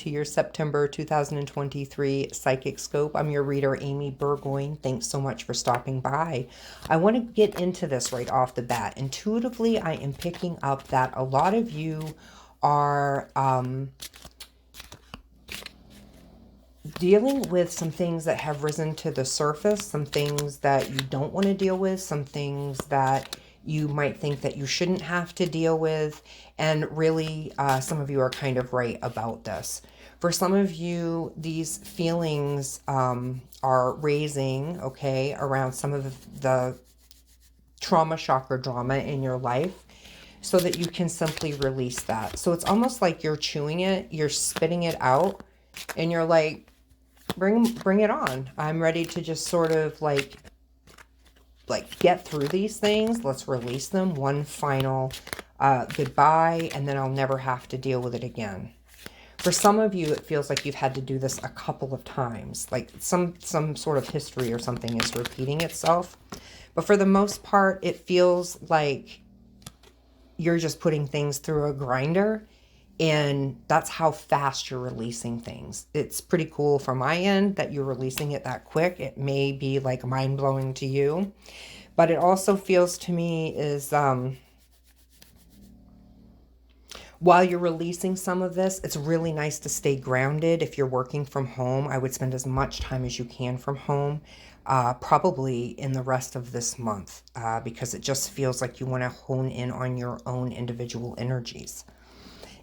to your September 2023 Psychic Scope. I'm your reader, Amy Burgoyne. Thanks so much for stopping by. I want to get into this right off the bat. Intuitively, I am picking up that a lot of you are dealing with some things that have risen to the surface, some things that you don't want to deal with, some things that you might think that you shouldn't have to deal with. And really, some of you are kind of right about this. For some of you, these feelings are raising, okay, around some of the trauma, shock, or drama in your life, so that you can simply release that. So it's almost like you're chewing it, you're spitting it out, and you're like, bring it on. I'm ready to just sort of like get through these things. Let's release them. One final goodbye, and then I'll never have to deal with it again. For some of you, it feels like you've had to do this a couple of times, like some sort of history or something is repeating itself. But for the most part, it feels like you're just putting things through a grinder, and that's how fast you're releasing things. It's pretty cool from my end that you're releasing it that quick. It may be like mind-blowing to you, but it also feels to me is while you're releasing some of this, it's really nice to stay grounded. If you're working from home, I would spend as much time as you can from home, probably in the rest of this month, because it just feels like you want to hone in on your own individual energies.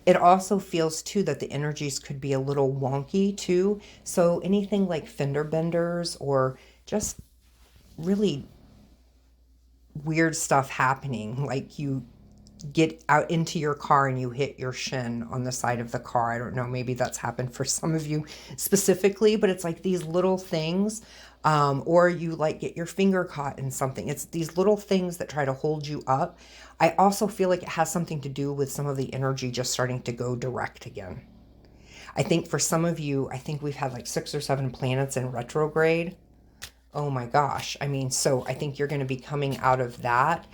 It also feels too that the energies could be a little wonky too. So anything like fender benders or just really weird stuff happening, like you get out into your car and you hit your shin on the side of the car. I don't know, maybe that's happened for some of you specifically, but it's like these little things, or you like get your finger caught in something. It's these little things that try to hold you up. I also feel like it has something to do with some of the energy just starting to go direct again. I think for some of you, I think we've had like 6 or 7 planets in retrograde. Oh my gosh. I mean, so I think you're going to be coming out of that.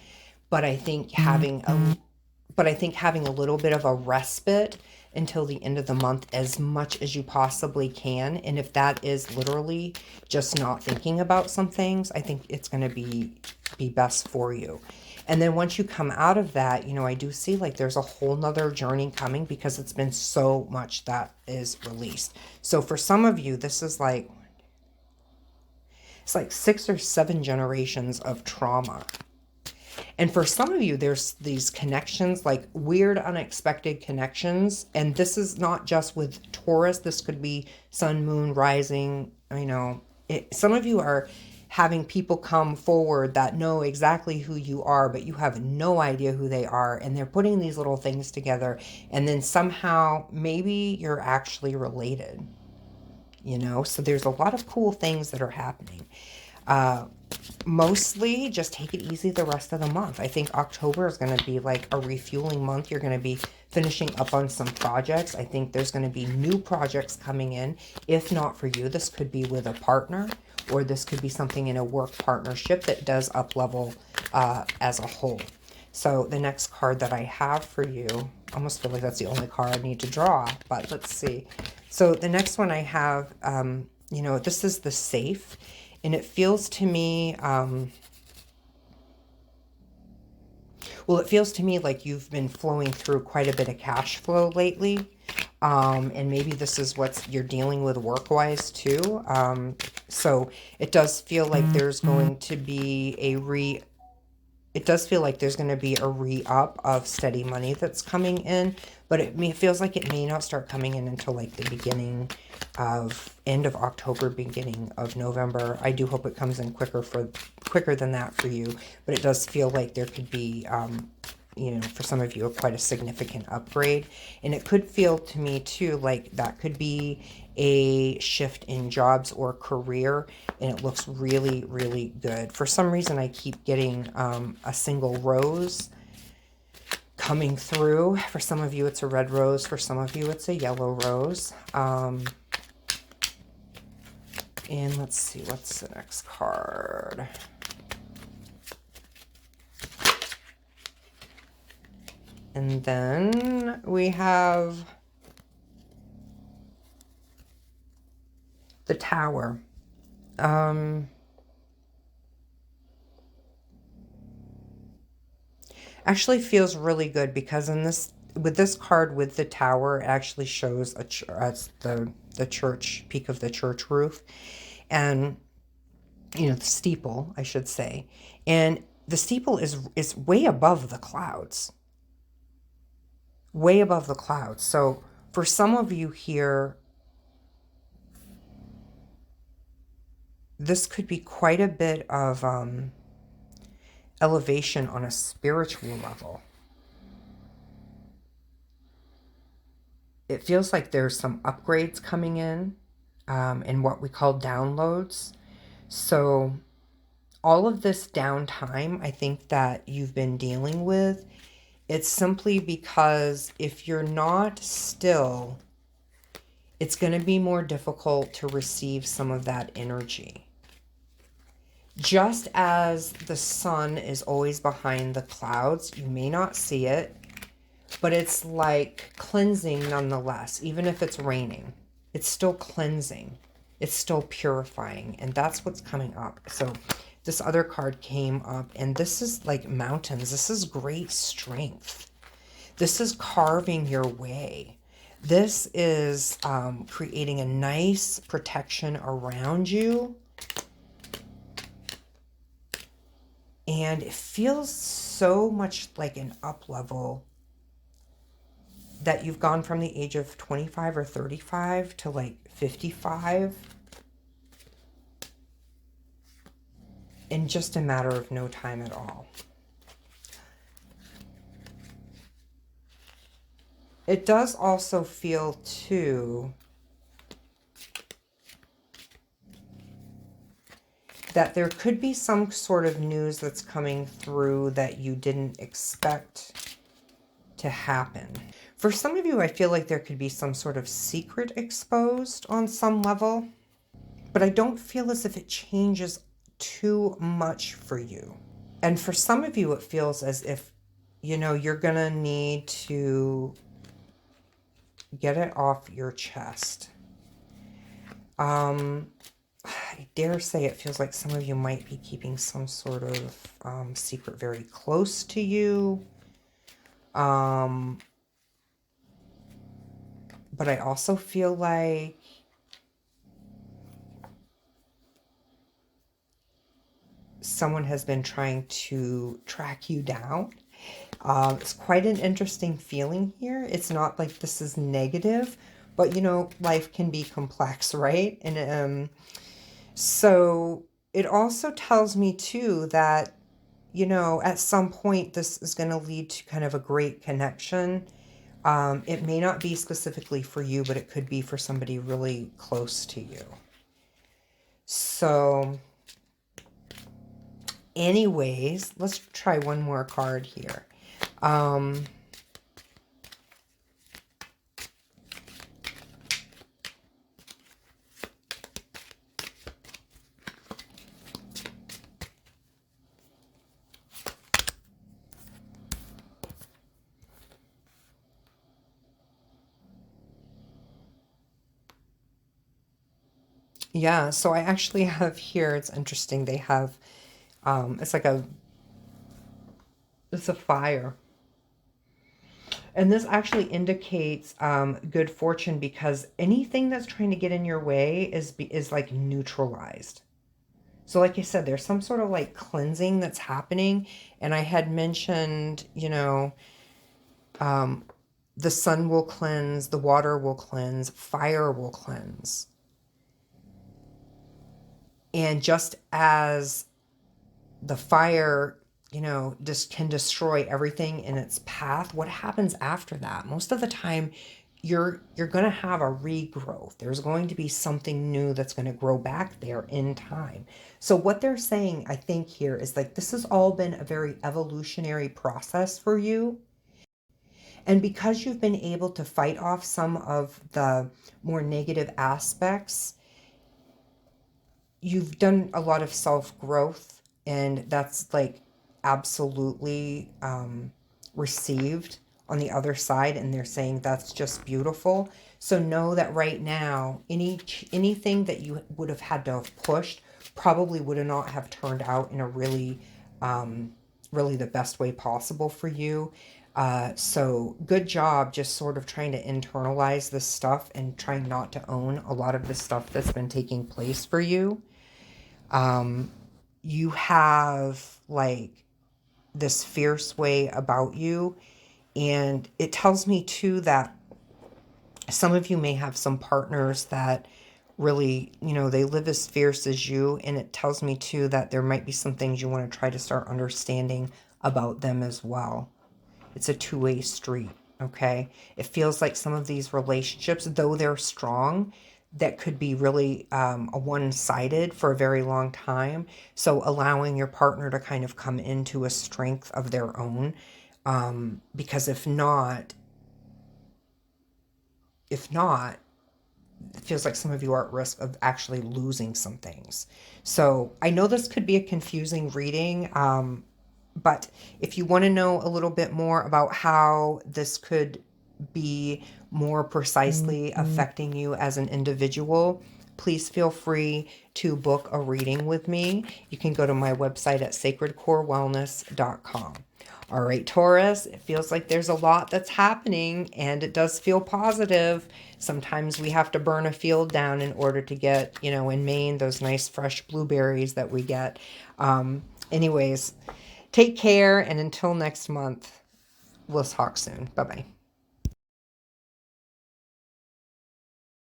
But I think having a little bit of a respite until the end of the month, as much as you possibly can. And if that is literally just not thinking about some things, I think it's going to be best for you. And then once you come out of that, you know, I do see like there's a whole nother journey coming, because it's been so much that is released. So for some of you, this is like, it's like 6 or 7 generations of trauma. And for some of you, there's these connections, like weird, unexpected connections. And this is not just with Taurus. This could be sun, moon, rising. I know some of you are having people come forward that know exactly who you are, but you have no idea who they are. And they're putting these little things together. And then somehow maybe you're actually related, you know? So there's a lot of cool things that are happening. Mostly just take it easy the rest of the month. I think October is going to be like a refueling month. You're going to be finishing up on some projects. I think there's going to be new projects coming in. If not for you, this could be with a partner, or this could be something in a work partnership that does up level as a whole. So the next card that I have for you, I almost feel like that's the only card I need to draw, but let's see. So the next one I have, you know, this is the safe. And it feels to me, it feels to me like you've been flowing through quite a bit of cash flow lately. And maybe this is what you're dealing with work-wise too. So it does feel like there's going to be a re-up of steady money that's coming in, but it feels like it may not start coming in until like the end of October, beginning of November. I do hope it comes in quicker than that for you, but it does feel like there could be, you know, for some of you, quite a significant upgrade. And it could feel to me too like that could be a shift in jobs or career, and it looks really, really good. For some reason, I keep getting a single rose coming through. For some of you, it's a red rose. For some of you, it's a yellow rose. And let's see, what's the next card? And then we have The Tower. Actually feels really good because in this, with this card with the Tower, it actually shows the church, peak of the church roof, and the steeple, I should say, and the steeple is way above the clouds, way above the clouds. So for some of you here, this could be quite a bit of elevation on a spiritual level. It feels like there's some upgrades coming in what we call downloads. So all of this downtime, I think that you've been dealing with, it's simply because if you're not still, it's going to be more difficult to receive some of that energy. Just as the sun is always behind the clouds, you may not see it, but it's like cleansing nonetheless. Even if it's raining, it's still cleansing. It's still purifying. And that's what's coming up. So this other card came up, and this is like mountains. This is great strength. This is carving your way. This is creating a nice protection around you. And it feels so much like an up level, that you've gone from the age of 25 or 35 to like 55 in just a matter of no time at all. It does also feel too that there could be some sort of news that's coming through that you didn't expect to happen. For some of you, I feel like there could be some sort of secret exposed on some level, but I don't feel as if it changes too much for you. And for some of you, it feels as if, you're going to need to get it off your chest. I dare say it feels like some of you might be keeping some sort of secret very close to you. But I also feel like someone has been trying to track you down. It's quite an interesting feeling here. It's not like this is negative, but life can be complex, right? And so it also tells me too that, at some point this is going to lead to kind of a great connection. It may not be specifically for you, but it could be for somebody really close to you. So anyways, let's try one more card here. Yeah, so I actually have here, it's interesting, they have, it's a fire. And this actually indicates good fortune, because anything that's trying to get in your way is like neutralized. So like I said, there's some sort of like cleansing that's happening. And I had mentioned, the sun will cleanse, the water will cleanse, fire will cleanse. And just as the fire, just can destroy everything in its path, what happens after that? Most of the time, you're going to have a regrowth. There's going to be something new that's going to grow back there in time. So what they're saying, I think here, is like this has all been a very evolutionary process for you. And because you've been able to fight off some of the more negative aspects, you've done a lot of self-growth, and that's like absolutely received on the other side, and they're saying that's just beautiful. So know that right now, anything that you would have had to have pushed probably would not have turned out in a really, really the best way possible for you. So good job just sort of trying to internalize this stuff and trying not to own a lot of the stuff that's been taking place for you. You have like this fierce way about you, and it tells me too that some of you may have some partners that really, they live as fierce as you, and it tells me too that there might be some things you want to try to start understanding about them as well. It's a two-way street, okay? It feels like some of these relationships, though they're strong, that could be really a one-sided for a very long time. So allowing your partner to kind of come into a strength of their own, because if not, it feels like some of you are at risk of actually losing some things. So I know this could be a confusing reading, but if you want to know a little bit more about how this could be more precisely affecting you as an individual, please feel free to book a reading with me. You can go to my website at sacredcorewellness.com. All right, Taurus, it feels like there's a lot that's happening, and it does feel positive. Sometimes we have to burn a field down in order to get, in Maine, those nice fresh blueberries that we get. Anyways, take care, and until next month, we'll talk soon. Bye-bye.